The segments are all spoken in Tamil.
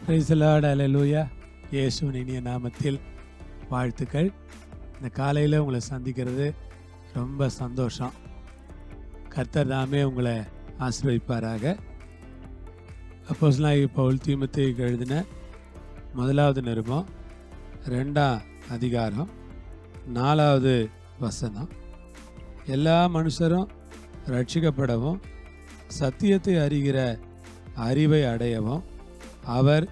பிரைஸ் தி லார்ட், அல்லேலூயா. இயேசுவின் இனிய நாமத்தில் வாழ்த்துக்கள். இந்த காலையில் உங்களை சந்திக்கிறது ரொம்ப சந்தோஷம். கர்த்தர் தாமே உங்களை ஆசீர்வதிப்பாராக. அப்போஸ்தலனாகிய பவுல் தீமோத்தேயுவுக்கு எழுதின 1வது நிருபம் 2ஆம் அதிகாரம் 4வது வசனம். எல்லா மனுஷரும் ரட்சிக்கப்படவும் சத்தியத்தை அறிகிற அறிவை அடையவும் அவர்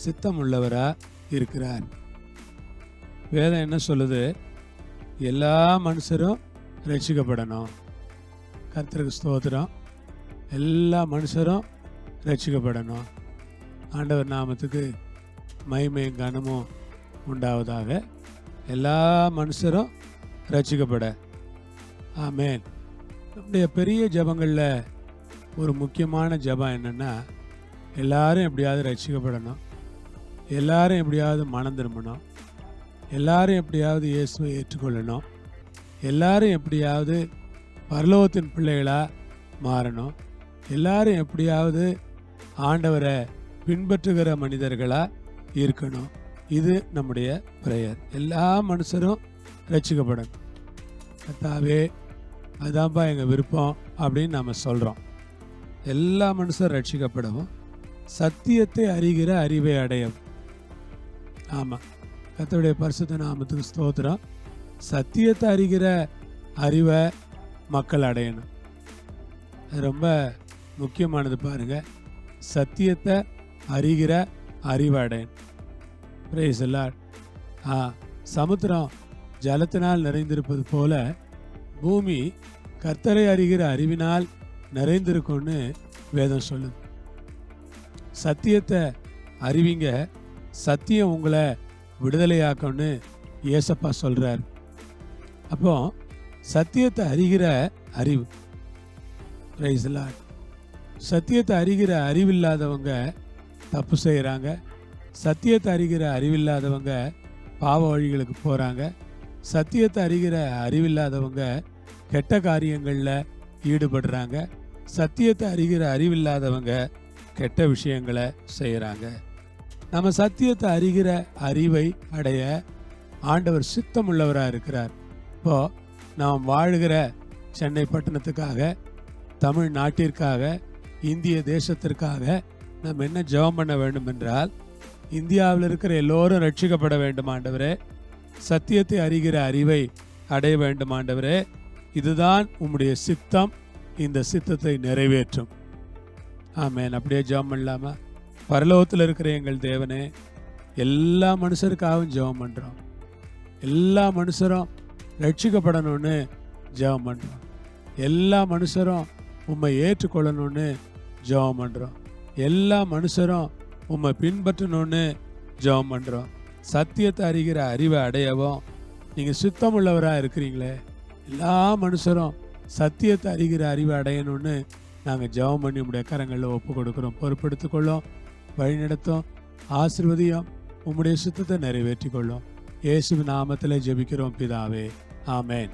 சித்தமுள்ளவராக இருக்கிறார். வேதம் என்ன சொல்லுது? எல்லா மனுஷரும் ரட்சிக்கப்படணும். கர்த்தருக்கு ஸ்தோத்திரம். எல்லா மனுஷரும் ரட்சிக்கப்படணும். ஆண்டவர் நாமத்துக்கு மகிமையும் கனமும் உண்டாவதாக. எல்லா மனுஷரும் ரட்சிக்கப்பட. ஆமென். நம்முடைய பெரிய ஜெபங்களில் ஒரு முக்கியமான ஜெபம் என்னென்னா, எல்லாரும் எப்படியாவது ரட்சிக்கப்படணும், எல்லாரும் எப்படியாவது மனம் திரும்பணும், எல்லாரும் எப்படியாவது இயேசுவை ஏற்றுக்கொள்ளணும், எல்லாரும் எப்படியாவது பரலோகத்தின் பிள்ளைகளாக மாறணும், எல்லாரும் எப்படியாவது ஆண்டவரை பின்பற்றுகிற மனிதர்களாக இருக்கணும். இது நம்முடைய பிரேயர். எல்லா மனுஷரும் ரட்சிக்கப்படணும். கர்த்தாவே, அதுதான்ப்பா எங்கள் விருப்பம் அப்படின்னு நம்ம சொல்கிறோம். எல்லா மனுஷரும் ரட்சிக்கப்படவும் சத்தியத்தை அறிகிற அறிவை அடையும். ஆமாம், கர்த்தருடைய பரிசுத்த நாமத்துக்கு ஸ்தோத்திரம். சத்தியத்தை அறிகிற அறிவை மக்கள் அடையணும். அது ரொம்ப முக்கியமானது. பாருங்கள், சத்தியத்தை அறிகிற அறிவை அடையணும். Praise the Lord. சமுத்திரம் ஜலத்தினால் நிறைந்திருப்பது போல பூமி கர்த்தரை அறிகிற அறிவினால் நிறைந்திருக்கும்னு வேதம் சொல்லுது. சத்தியத்தை அறிவிங்க, சத்தியம் உங்களை விடுதலையாக்கணும்னு இயேசப்பா சொல்கிறார். அப்போ சத்தியத்தை அறிகிற அறிவு. Praise the Lord. சத்தியத்தை அறிகிற அறிவில்லாதவங்க தப்பு செய்கிறாங்க. சத்தியத்தை அறிகிற அறிவில்லாதவங்க பாவ வழிகளுக்கு போகிறாங்க. சத்தியத்தை அறிகிற அறிவில்லாதவங்க கெட்ட காரியங்களில் ஈடுபடுறாங்க. சத்தியத்தை அறிகிற அறிவில்லாதவங்க கெட்ட விஷயங்களை செய்கிறாங்க. நம்ம சத்தியத்தை அறிகிற அறிவை அடைய ஆண்டவர் சித்தமுள்ளவராக இருக்கிறார். இப்போது நாம் வாழுகிற சென்னை பட்டணத்துக்காக, தமிழ்நாட்டிற்காக, இந்திய தேசத்திற்காக நாம் என்ன ஜெபம் பண்ண வேண்டும் என்றால், இந்தியாவில் இருக்கிற எல்லோரும் ரட்சிக்கப்பட வேண்டும் ஆண்டவரே. சத்தியத்தை அறிகிற அறிவை அடைய வேண்டும் ஆண்டவரே. இதுதான் உம்முடைய சித்தம். இந்த சித்தத்தை நிறைவேற்றும். ஆமென். அப்படியே ஜெபம் பண்ணலாமா? பரலோகத்தில் இருக்கிற எங்கள் தேவனே, எல்லா மனுஷருக்காகவும் ஜெபம் பண்ணுறோம். எல்லா மனுஷரும் ரட்சிக்கப்படணும்னு ஜெபம் பண்ணுறோம். எல்லா மனுஷரும் உம்மை ஏற்றுக்கொள்ளணும்னு ஜெபம் பண்ணுறோம். எல்லா மனுஷரும் உம்மை பின்பற்றணும்னு ஜெபம் பண்ணுறோம். சத்தியத்தை அறிகிற அறிவை அடையவும் நீங்கள் சித்தமுள்ளவராக இருக்கிறீங்களே. எல்லா மனுஷரும் சத்தியத்தை அறிகிற அறிவை அடையணும்னு நாங்கள் ஜெபம் பண்ணி உம்முடைய கரங்களில் ஒப்பு கொடுக்குறோம். பொறுப்பெடுத்துக்கொள்ளும், வழிநடத்தும், ஆசீர்வதியும், உம்முடைய சித்தத்தை நிறைவேற்றிக் கொள்ளும். இயேசுவின் நாமத்தில் ஜெபிக்கிறோம் பிதாவே. ஆமென்.